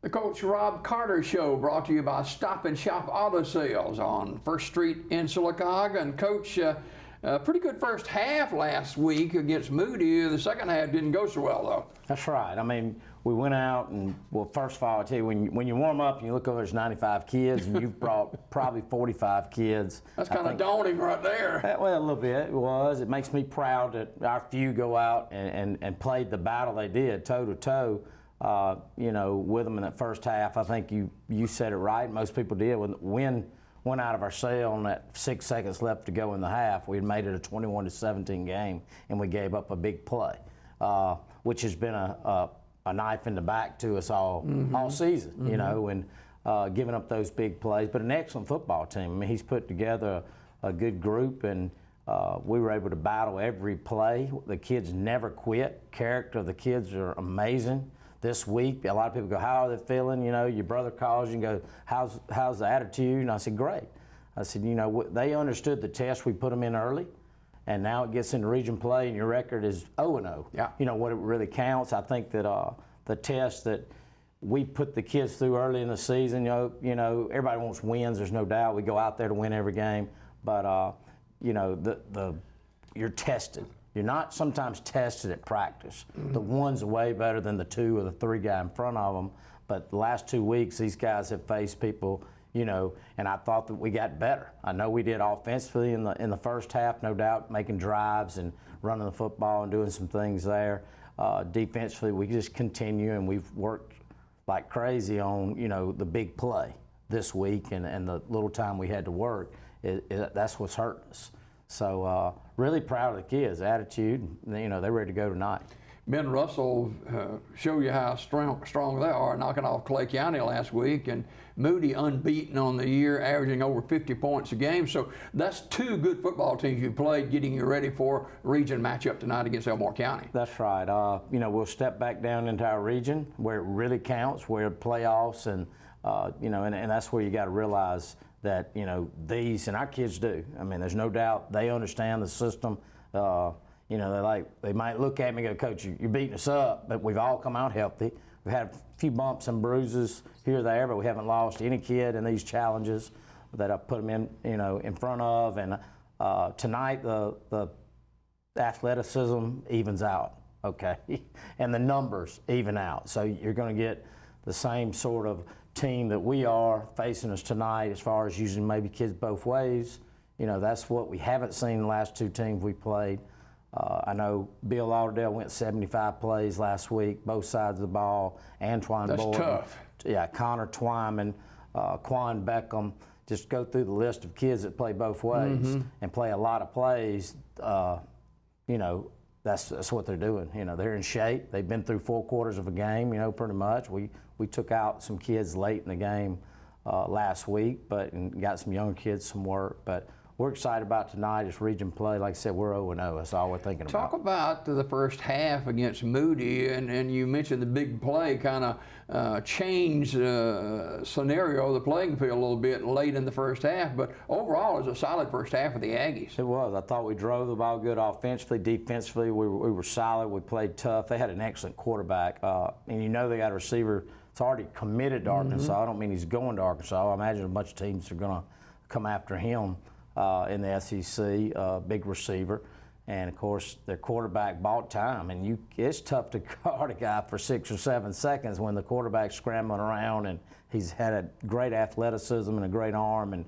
The Coach Rob Carter Show brought to you by Stop and Shop Auto Sales on First Street in Sylacauga. And Coach, pretty good first half last week against Moody. The second half didn't go so well, though. That's right. I mean, we went out and, well, first of all, I'll tell you, when you warm up and you look over, there's 95 kids, and you've brought probably 45 kids. That's kind of daunting right there. Well, a little bit, it was. It makes me proud that our few go out and played the battle they did, toe-to-toe, you know, with them in that first half. I think you said it right. Most people did. When the wind went out of our sail and that 6 seconds left to go in the half, we had made it a 21-17 game, and we gave up a big play, which has been a knife in the back to us all season, you know, and giving up those big plays. But an excellent football team. I mean, he's put together a good group, and we were able to battle every play. The kids never quit. Character of the kids are amazing. This week, a lot of people go, how are they feeling? You know, your brother calls you and goes, how's the attitude? And I said, great. I said, you know, they understood the test we put them in early, and now it gets into region play, and your record is 0-0. Yeah. You know, what it really counts. I think that the test that we put the kids through early in the season, you know, everybody wants wins, there's no doubt. We go out there to win every game, but, you know, you're tested. You're not sometimes tested at practice. The one's way better than the 2 or the 3 guy in front of them, but the last 2 weeks, these guys have faced people, you know, and I thought that we got better. I know we did offensively in the first half, no doubt, making drives and running the football and doing some things there. Defensively, we just continue, and we've worked like crazy on, you know, the big play this week, and the little time we had to work, that's what's hurting us. So really proud of the kids' attitude. You know, they're ready to go tonight. Ben Russell show you how strong they are, knocking off Clay County last week, and Moody unbeaten on the year, averaging over 50 points a game. So that's 2 good football teams you played, getting you ready for region matchup tonight against Elmore County. That's right. You know, we'll step back down into our region where it really counts, where playoffs, and you know, and that's where you got to realize that, you know, these, and our kids do. I mean, there's no doubt they understand the system. You know, they might look at me and go, Coach, you're beating us up, but we've all come out healthy. We've had a few bumps and bruises here or there, but we haven't lost any kid in these challenges that I've put them in, you know, in front of. And tonight, the athleticism evens out, okay, and the numbers even out. So you're going to get the same sort of team that we are facing us tonight, as far as using maybe kids both ways. You know, that's what we haven't seen the last 2 teams we played. I know Bill Lauderdale went 75 plays last week, both sides of the ball. Antoine That's Boyd, tough. Yeah, Connor Twyman, Quan Beckham. Just go through the list of kids that play both ways and play a lot of plays. You know, that's what they're doing. You know, they're in shape. They've been through 4 quarters of a game, you know, pretty much. We took out some kids late in the game last week, and got some younger kids some work. But we're excited about tonight. It's region play. Like I said, we're 0-0. That's all we're thinking about. Talk about the first half against Moody, and you mentioned the big play kind of changed scenario of the playing field a little bit late in the first half, but overall it was a solid first half for the Aggies. It was. I thought we drove the ball good offensively. Defensively, we were solid. We played tough. They had an excellent quarterback, and you know they got a receiver that's already committed to Arkansas. I don't mean he's going to Arkansas. I imagine a bunch of teams are going to come after him. In the SEC, big receiver, and of course their quarterback bought time, and it's tough to guard a guy for 6 or 7 seconds when the quarterback's scrambling around, and he's had a great athleticism and a great arm, and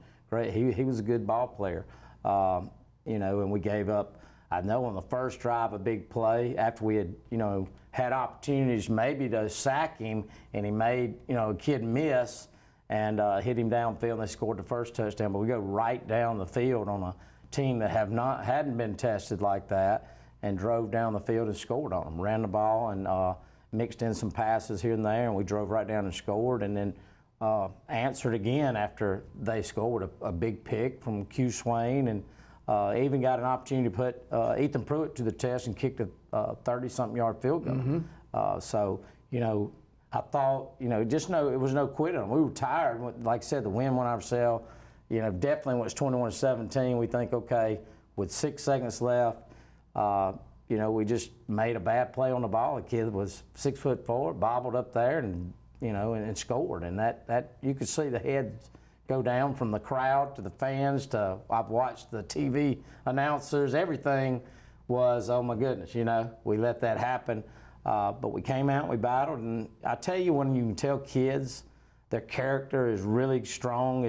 he was a good ball player, you know, and we gave up, I know on the first drive, a big play after we had, you know, had opportunities maybe to sack him, and he made, you know, a kid miss and hit him downfield, and they scored the first touchdown. But we go right down the field on a team that hadn't been tested like that, and drove down the field and scored on them. Ran the ball and mixed in some passes here and there, and we drove right down and scored, and then answered again after they scored a big pick from Q Swain, and even got an opportunity to put Ethan Pruitt to the test and kicked a 30-something yard field goal. So, you know, I thought, you know, just know it was no quitting. We were tired. Like I said, the wind went out of our sail. You know, definitely when it's 21-17, we think, okay, with 6 seconds left, you know, we just made a bad play on the ball. The kid was 6'4", bobbled up there and and scored. And that you could see the heads go down from the crowd to the fans to I've watched the TV announcers. Everything was, oh my goodness, we let that happen. But we came out, we battled, and I tell you, when you can tell kids their character is really strong,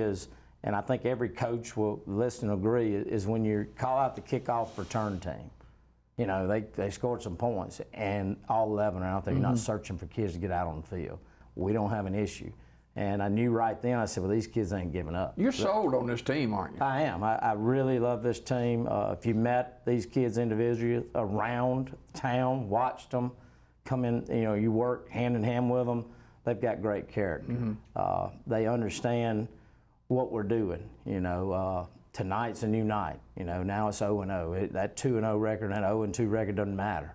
and I think every coach will listen and agree, is when you call out the kickoff return team. They scored some points, and all 11 are out there. You're not searching for kids to get out on the field. We don't have an issue. And I knew right then, I said, well, these kids ain't giving up. You're sold on this team, aren't you? I am. I really love this team. If you met these kids individually around town, watched them, come in, you work hand in hand with them, they've got great character. They understand what we're doing. Tonight's a new night. Now it's 0-0. That 2-0 record and that 0-2 record doesn't matter.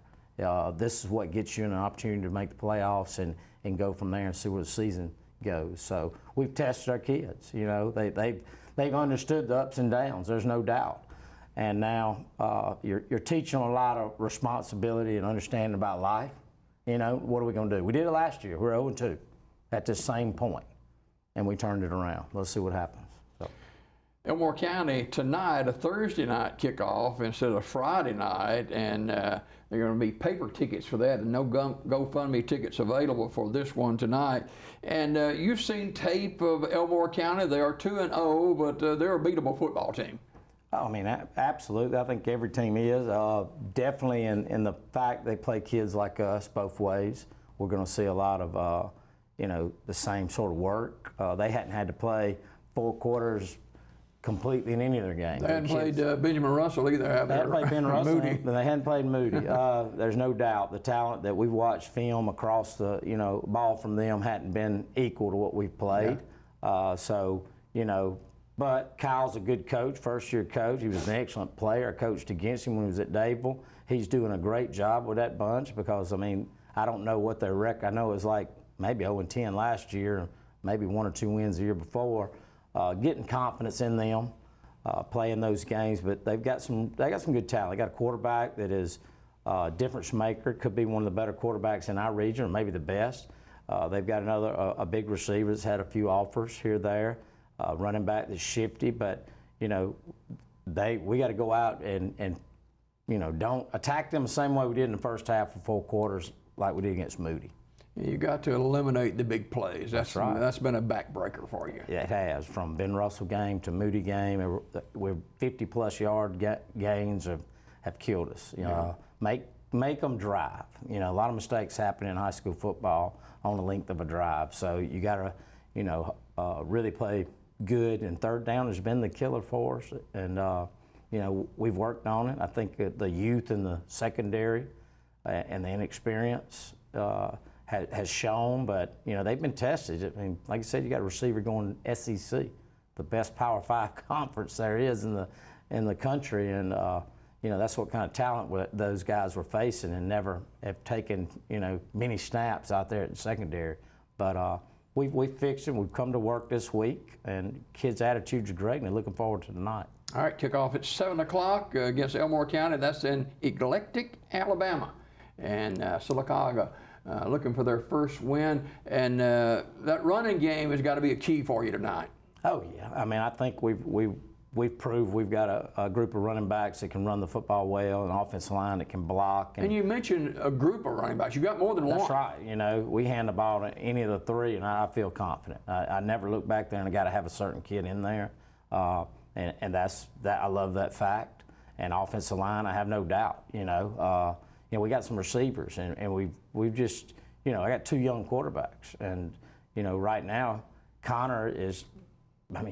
This is what gets you an opportunity to make the playoffs and go from there and see where the season goes. So we've tested our kids. They've understood the ups and downs. There's no doubt. And now you're teaching them a lot of responsibility and understanding about life. What are we going to do? We did it last year. We're 0-2 at the same point, and we turned it around. Let's see what happens. Elmore County tonight, a Thursday night kickoff instead of Friday night, and there are going to be paper tickets for that, and no GoFundMe tickets available for this one tonight. And you've seen tape of Elmore County. They are 2-0, but they're a beatable football team. I mean, absolutely. I think every team is. Definitely in the fact they play kids like us both ways. We're going to see a lot of, the same sort of work. They hadn't had to play 4 quarters completely in any of their games. They hadn't played Benjamin Russell either, have they? They hadn't played Ben Russell, Moody. but they hadn't played Moody. There's no doubt the talent that we've watched film across the, ball from them hadn't been equal to what we've played. Yeah. But Kyle's a good coach, first-year coach. He was an excellent player. I coached against him when he was at Dadeville. He's doing a great job with that bunch because, I don't know what their record. I know it was like maybe 0-10 last year, maybe 1 or 2 wins the year before. Getting confidence in them, playing those games, but they got some good talent. They got a quarterback that is a difference maker, could be one of the better quarterbacks in our region, or maybe the best. They've got a big receiver that's had a few offers here or there, running back that's shifty, but we got to go out and don't attack them the same way we did in the first half for 4 quarters like we did against Moody. You got to eliminate the big plays. That's right. That's been a backbreaker for you. Yeah, it has. From Ben Russell game to Moody game, we're 50-plus yard gains have killed us. Make them drive. A lot of mistakes happen in high school football on the length of a drive. So you got to, really play good. And third down has been the killer for us. And we've worked on it. I think the youth in the secondary and the inexperience has shown, but they've been tested. Like I said, you got a receiver going SEC, the best Power 5 conference there is in the country, and that's what kind of talent those guys were facing, and never have taken many snaps out there at the secondary. But we fixed it. We've come to work this week, and kids' attitudes are great, and they're looking forward to tonight. All right, kickoff at 7 o'clock against Elmore County. That's in Eclectic, Alabama, and Sylacauga. Looking for their first win, and that running game has got to be a key for you tonight. Oh yeah, I think we've proved we've got a group of running backs that can run the football well, an offensive line that can block. And you mentioned a group of running backs. You got more than one. That's right. We hand the ball to any of the 3, and I feel confident. I never look back there and I got to have a certain kid in there, and that's that. I love that fact. And offensive line, I have no doubt. We got some receivers, and we've just, I got 2 young quarterbacks. And, right now, Connor is,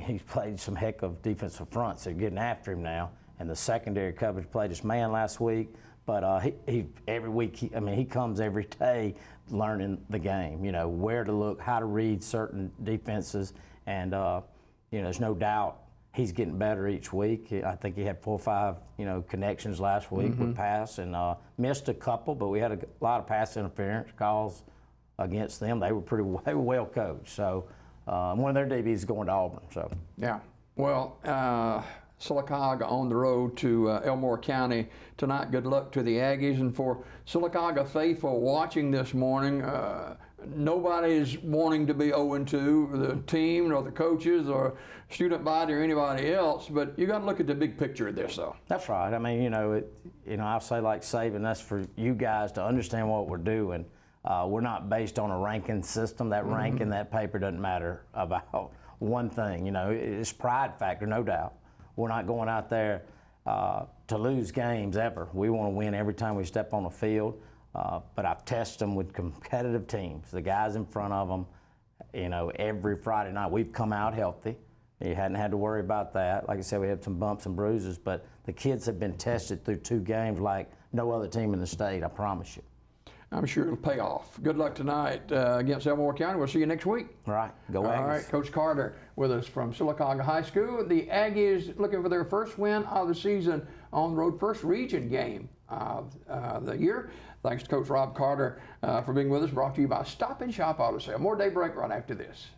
he's played some heck of defensive fronts. They're getting after him now. And the secondary coverage played his man last week. But he every week, he comes every day learning the game, where to look, how to read certain defenses. And, there's no doubt he's getting better each week. I think he had 4 or 5, connections last week with pass, and missed a couple, but we had a lot of pass interference calls against them. They were well coached. So one of their DBs is going to Auburn. So yeah. Well, Sylacauga on the road to Elmore County tonight. Good luck to the Aggies, and for Sylacauga faithful watching this morning. nobody's wanting to be 0-2, the team or the coaches or student body or anybody else, but you got to look at the big picture of this, though. That's right. I mean, I'll say like Saban, that's for you guys to understand what we're doing. We're not based on a ranking system. That rank in that paper doesn't matter about one thing. It's pride factor, no doubt. We're not going out there to lose games ever. We want to win every time we step on the field. But I've tested them with competitive teams, the guys in front of them. Every Friday night we've come out healthy. You hadn't had to worry about that. Like I said, we had some bumps and bruises, but the kids have been tested through 2 games like no other team in the state, I promise you. I'm sure it'll pay off. Good luck tonight against Elmore County. We'll see you next week. All right, go Aggies. All right, Coach Carter with us from Sylacauga High School. The Aggies looking for their first win of the season on the road, first region game of the year. Thanks to Coach Rob Carter for being with us. Brought to you by Stop and Shop Auto Sale. More Daybreak right after this.